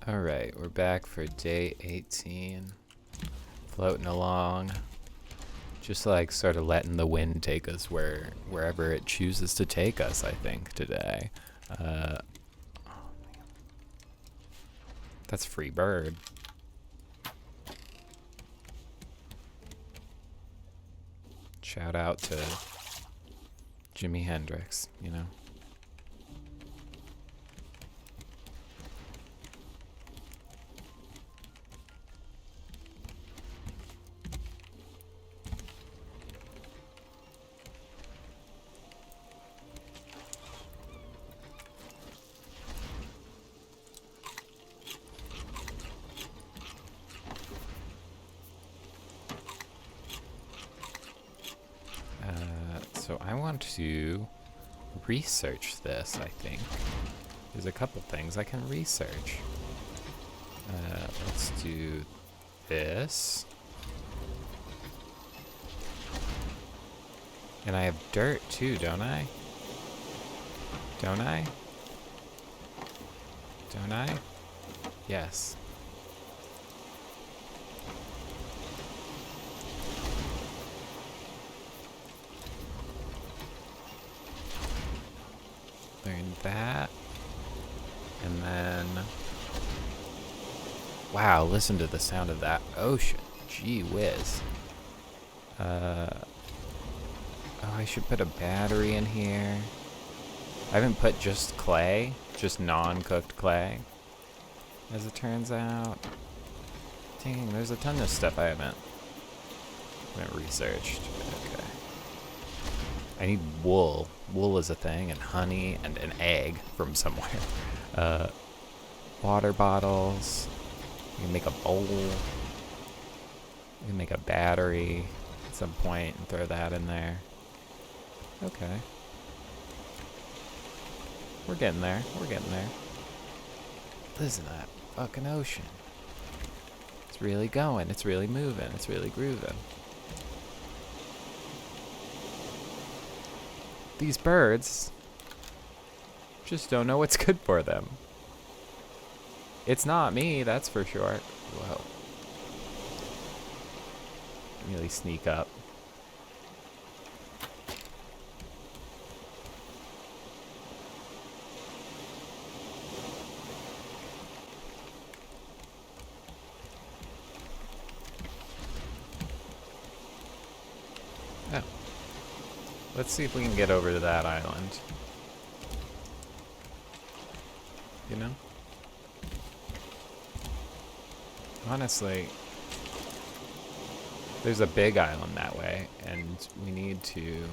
Alright, we're back for day 18. Floating along. Just like sort of letting the wind take us wherever it chooses to take us, I think, today. That's free bird. Shout out to Jimi Hendrix, you know? So I want to research this, I think. There's a couple things I can research. Let's do this. And I have dirt too, don't I? Don't I? Don't I? Yes. Learn that. And then... Wow, listen to the sound of that ocean. Gee whiz. Oh, I should put a battery in here. I haven't put just clay, just non-cooked clay, as it turns out. Dang, there's a ton of stuff I haven't researched. Okay. I need wool. Wool is a thing, and honey, and an egg from somewhere. Water bottles. You can make a bowl. You can make a battery at some point and throw that in there. Okay. We're getting there. We're getting there. Listen to that fucking ocean. It's really going. It's really moving. It's really grooving. These birds just don't know what's good for them. It's not me, that's for sure. Whoa. Really sneak up. Oh. Let's see if we can get over to that island. You know? Honestly, there's a big island that way, and we need to...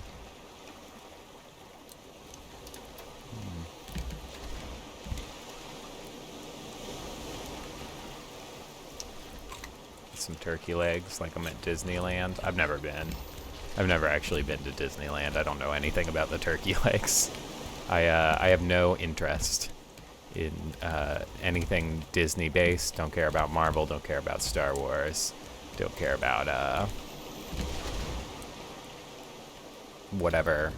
Some turkey legs, like I'm at Disneyland. I've never been. I've never actually been to Disneyland. I don't know anything about the turkey legs. I have no interest in anything Disney-based. Don't care about Marvel. Don't care about Star Wars. Don't care about whatever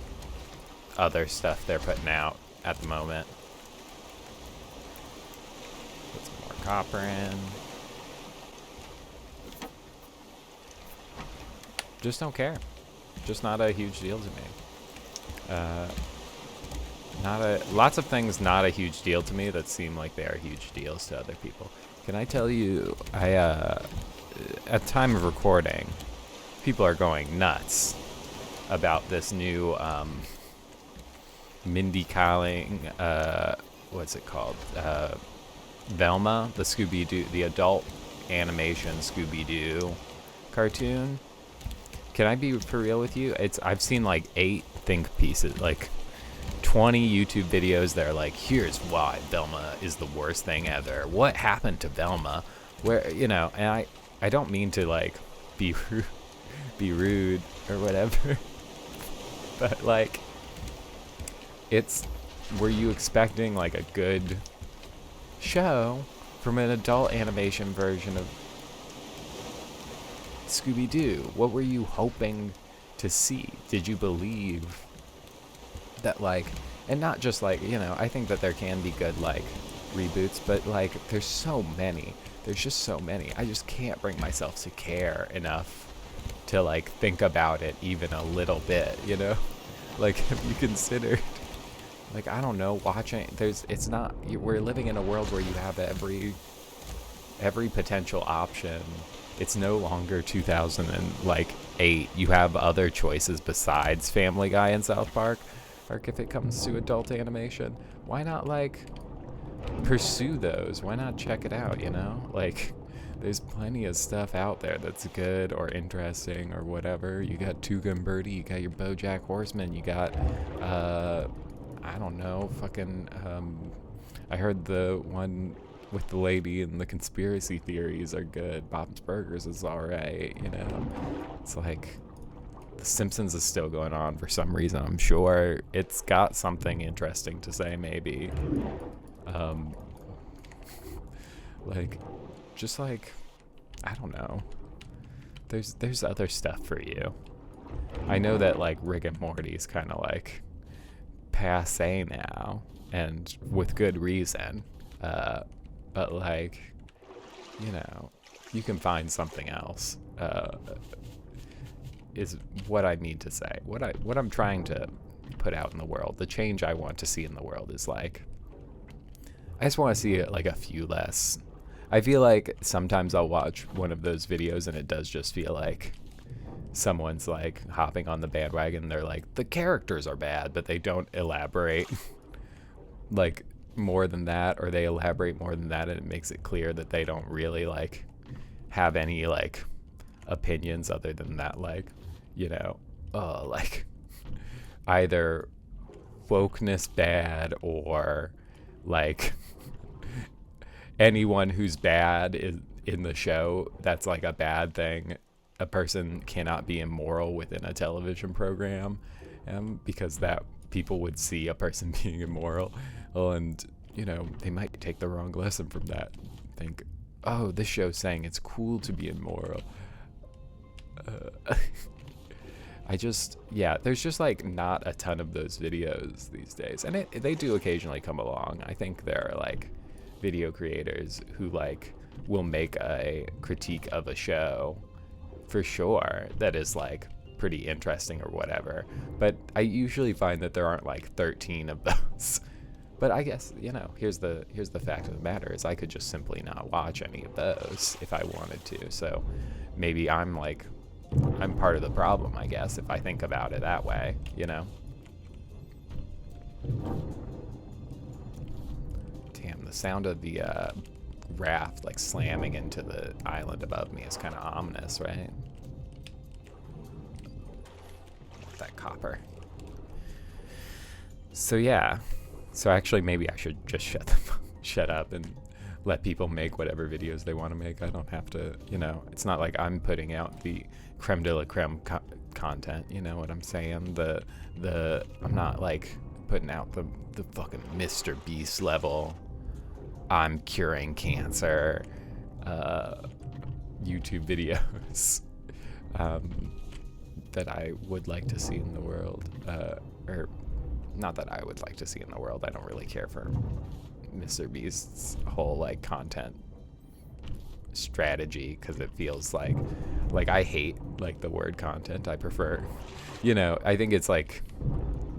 other stuff they're putting out at the moment. Put some more copper in. Just don't care. Just not a huge deal to me. Lots of things not a huge deal to me that seem like they are huge deals to other people. Can I tell you, at time of recording, people are going nuts about this new Mindy Kaling, what's it called? Velma, the Scooby-Doo, the adult animation Scooby-Doo cartoon. Can I be for real with you? I've seen like 8 think pieces, like 20 YouTube videos that are like, here's why Velma is the worst thing ever. What happened to Velma? Where, you know, and I don't mean to like be rude or whatever, but like, were you expecting like a good show from an adult animation version of Scooby-Doo? What were you hoping to see? Did you believe that, like, and not just like, you know, I think that there can be good like reboots, but like there's so many. There's just so many. I just can't bring myself to care enough to like think about it even a little bit, you know? Like, have you considered, like, I don't know, watching, it's not, we're living in a world where you have every potential option. It's no longer 2008. You have other choices besides Family Guy and South Park. Or if it comes to adult animation, why not like pursue those? Why not check it out, you know? Like, there's plenty of stuff out there that's good or interesting or whatever. You got Tuca and Birdie, you got your BoJack Horseman, you got, I don't know, fucking, I heard the one with the lady and the conspiracy theories are good. Bob's Burgers is alright, you know? It's like, The Simpsons is still going on for some reason, I'm sure. It's got something interesting to say, maybe. Like, just like, I don't know. There's other stuff for you. I know that like Rick and Morty is kind of like passe now, and with good reason. But like, you know, you can find something else. Is what I need to say. What I'm trying to put out in the world. The change I want to see in the world is like, I just want to see like a few less. I feel like sometimes I'll watch one of those videos and it does just feel like someone's like hopping on the bandwagon. They're like, the characters are bad, but they don't elaborate like more than that, or they elaborate more than that, and it makes it clear that they don't really like have any like opinions other than that, like, you know, like either wokeness bad or like anyone who's bad is in the show, that's like a bad thing. A person cannot be immoral within a television program, because that people would see a person being immoral, and you know, they might take the wrong lesson from that. Think, oh, this show's saying it's cool to be immoral. There's just like not a ton of those videos these days, and they do occasionally come along. I think there are like video creators who like will make a critique of a show for sure that is like pretty interesting or whatever, but I usually find that there aren't like 13 of those. But I guess, you know, here's the fact of the matter is I could just simply not watch any of those if I wanted to. So maybe I'm part of the problem, I guess, if I think about it that way, you know? Damn, the sound of the raft like slamming into the island above me is kind of ominous, right? That copper. So yeah. So actually maybe I should just shut up and let people make whatever videos they want to make. I don't have to, you know, it's not like I'm putting out the creme de la creme content, you know what I'm saying? I'm not like putting out the fucking Mr. Beast level, I'm curing cancer YouTube videos that I would like to see in the world, or not that I would like to see in the world. I don't really care for Mr. Beast's whole like content strategy, because it feels like I hate like the word content. I prefer, you know, I think it's like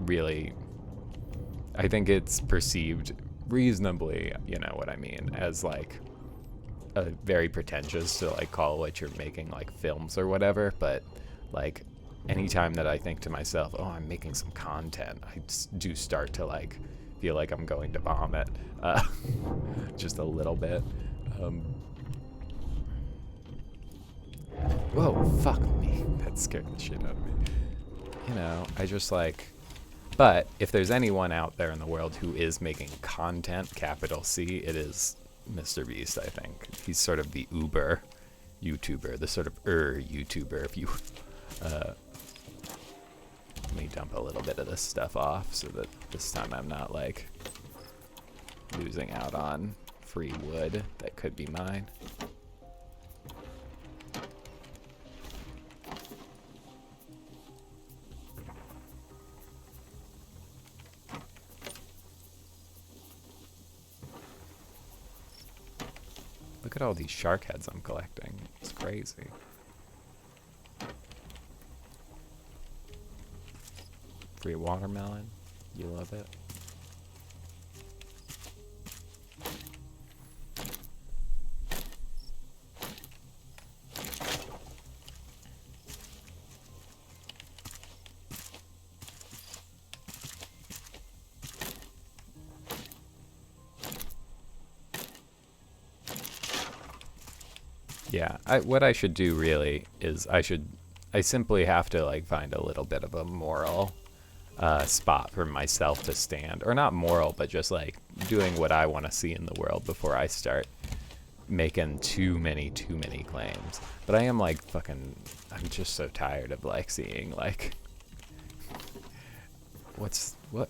really, I think it's perceived reasonably, you know what I mean, as like a very pretentious to like call what you're making like films or whatever. But like anytime that I think to myself, oh, I'm making some content, I do start to like feel like I'm going to vomit just a little bit. Whoa, fuck me. That scared the shit out of me. You know, I just like, but if there's anyone out there in the world who is making content, capital C, it is Mr. Beast, I think. He's sort of the Uber YouTuber, the sort of YouTuber, if you, let me dump a little bit of this stuff off so that this time I'm not like losing out on free wood that could be mine. Look at all these shark heads I'm collecting. It's crazy. Free watermelon. You love it. Yeah, what I should do really is I simply have to like find a little bit of a moral spot for myself to stand, or not moral, but just like doing what I want to see in the world before I start making too many claims. But I am like I'm just so tired of like seeing like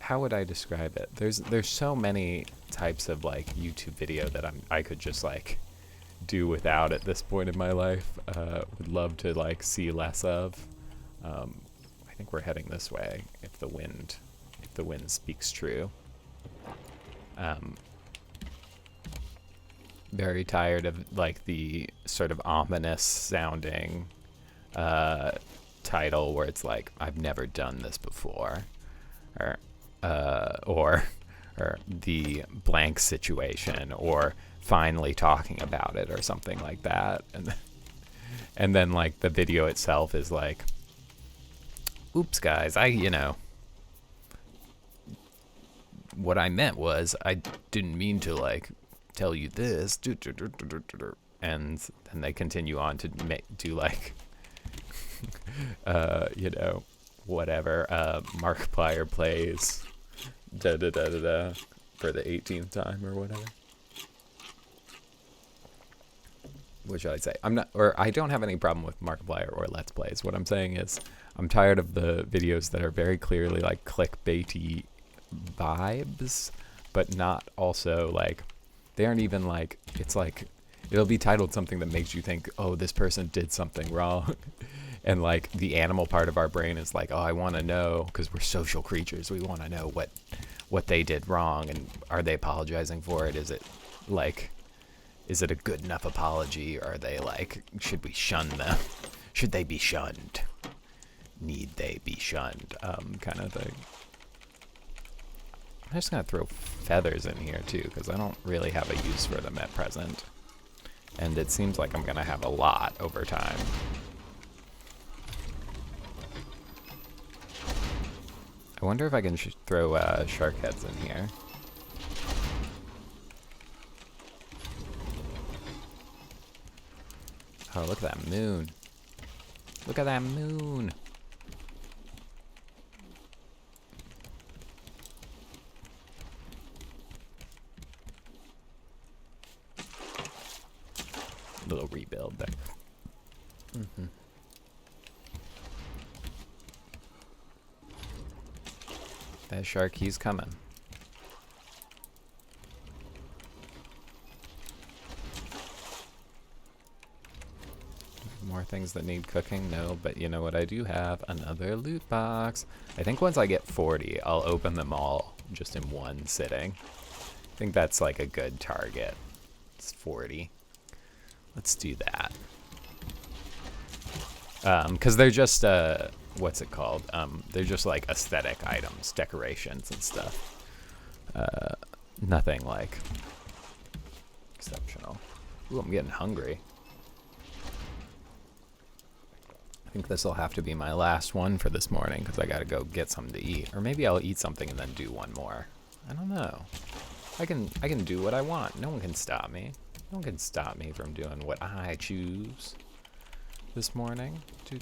how would I describe it? There's so many types of like YouTube video that I could just like do without at this point in my life. Would love to like see less of. I think we're heading this way if the wind speaks true. Very tired of like the sort of ominous sounding title where it's like I've never done this before, or the blank situation, or finally talking about it, or something like that, and then like the video itself is like, oops guys, what I meant was I didn't mean to like tell you this, and then they continue on to do like whatever, Markiplier plays for the 18th time or whatever. What should I say? I don't have any problem with Markiplier or Let's Plays. What I'm saying is I'm tired of the videos that are very clearly like clickbaity vibes, but not also like, they aren't even like, it's like, it'll be titled something that makes you think, oh, this person did something wrong. And like the animal part of our brain is like, oh, I want to know, because we're social creatures. We want to know what they did wrong, and are they apologizing for it? Is it a good enough apology? Or are they like, should we shun them? Should they be shunned? Need they be shunned? Kind of thing. I'm just gonna throw feathers in here too, because I don't really have a use for them at present. And it seems like I'm gonna have a lot over time. I wonder if I can throw shark heads in here. Oh, look at that moon. Look at that moon. Little rebuild there. Mm-hmm. That shark, he's coming. More things that need cooking? No, but you know what I do have? Another loot box. I think once I get 40, I'll open them all just in one sitting. I think that's like a good target. It's 40. Let's do that. Because they're just, what's it called? They're just like aesthetic items, decorations and stuff. Nothing like exceptional. Ooh, I'm getting hungry. I think this will have to be my last one for this morning, because I gotta go get something to eat. Or maybe I'll eat something and then do one more. I don't know. I can do what I want. No one can stop me. No one can stop me from doing what I choose this morning. You.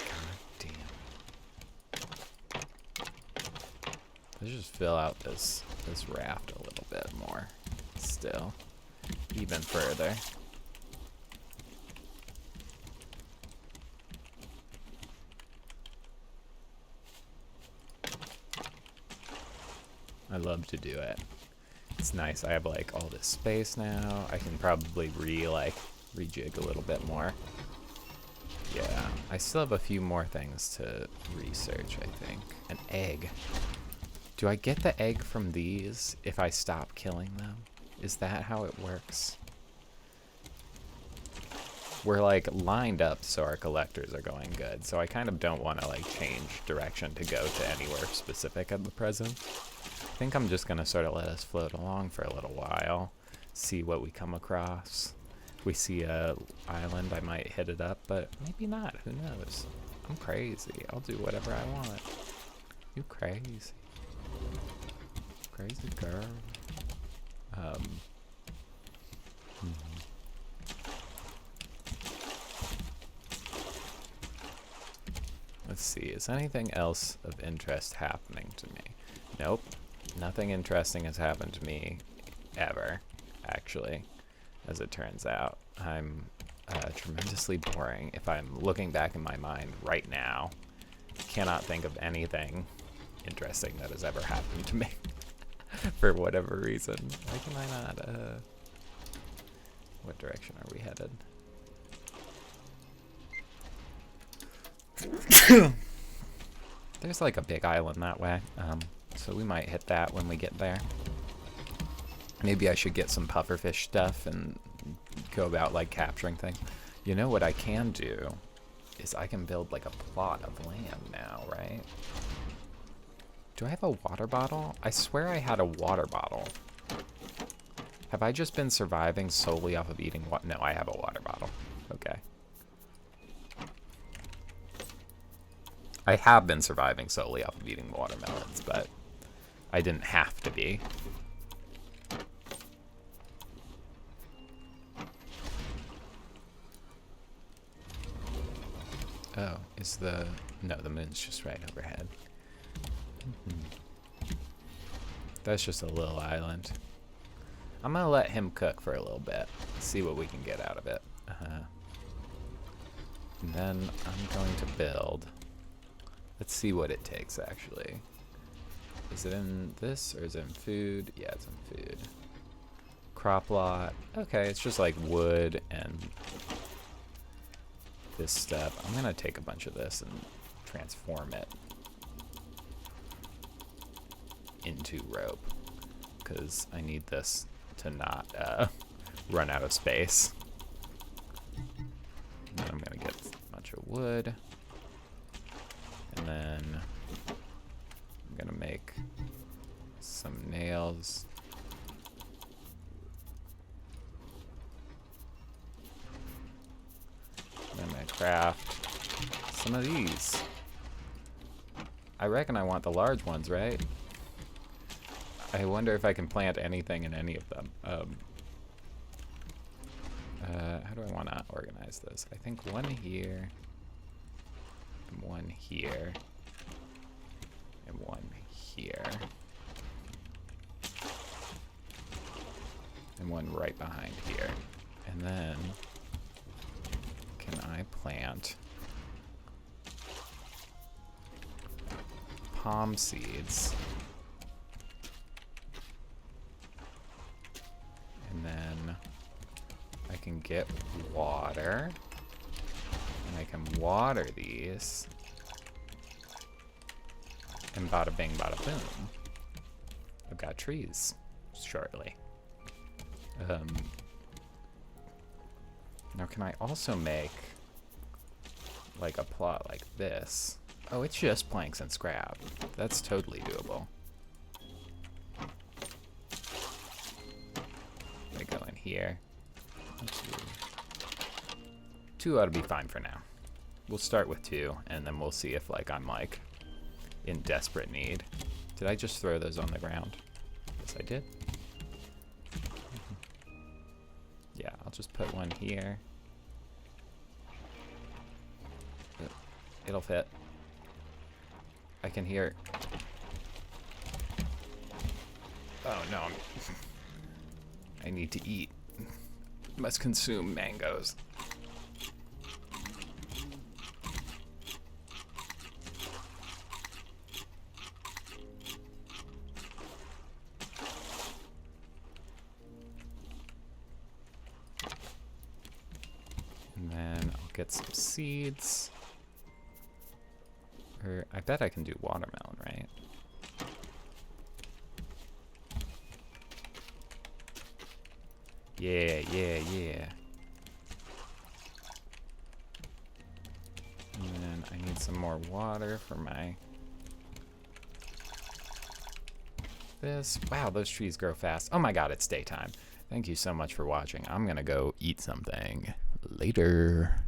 God damn. Let's just fill out this raft a little bit more. Still. Even further. I love to do it. It's nice. I have like all this space now. I can probably rejig a little bit more. Yeah. I still have a few more things to research, I think. An egg. Do I get the egg from these if I stop killing them? Is that how it works? We're like lined up so our collectors are going good, so I kind of don't want to like change direction to go to anywhere specific at the present. I think I'm just gonna sort of let us float along for a little while, see what we come across. If we see a island, I might hit it up, but maybe not. Who knows? I'm crazy. I'll do whatever I want. You crazy. Crazy girl. Let's see, is anything else of interest happening to me? Nope. Nothing interesting has happened to me ever, actually, as it turns out. I'm tremendously boring. If I'm looking back in my mind right now, cannot think of anything interesting that has ever happened to me for whatever reason. Why can I not? What direction are we headed? There's like a big island that way, so we might hit that when we get there. Maybe I should get some pufferfish stuff and go about like capturing things. You know what I can do is I can build like a plot of land now, right? Do I have a water bottle? I swear I had a water bottle. Have I just been surviving solely off of eating what? No, I have a water bottle. Okay. I have been surviving solely off of eating watermelons, but I didn't have to be. Oh, is the... No, the moon's just right overhead. That's just a little island. I'm gonna let him cook for a little bit, see what we can get out of it. And then I'm going to build... Let's see what it takes, actually. Is it in this, or is it in food? Yeah, it's in food. Crop lot. Okay, it's just like wood and this stuff. I'm gonna take a bunch of this and transform it into rope, because I need this to not run out of space. And then I'm gonna get a bunch of wood. And then I'm gonna make some nails. And I'm gonna craft some of these. I reckon I want the large ones, right? I wonder if I can plant anything in any of them. How do I want to organize this? I think one here. And one here, and one here, and one right behind here. And then, can I plant palm seeds? And then I can get water. And I can water these. And bada bing, bada boom. I've got trees shortly. Now can I also make like a plot like this? Oh, it's just planks and scrap. That's totally doable. I go in here. Two ought to be fine for now. We'll start with 2, and then we'll see if like I'm like in desperate need. Did I just throw those on the ground? Yes, I did. Yeah, I'll just put one here. It'll fit. I can hear. Oh no, I need to eat. Must consume mangoes. And then I'll get some seeds. Or I bet I can do watermelon, right? Yeah, yeah, yeah. And then I need some more water for my... this. Wow, those trees grow fast. Oh my god, it's daytime. Thank you so much for watching. I'm gonna go eat something. Later.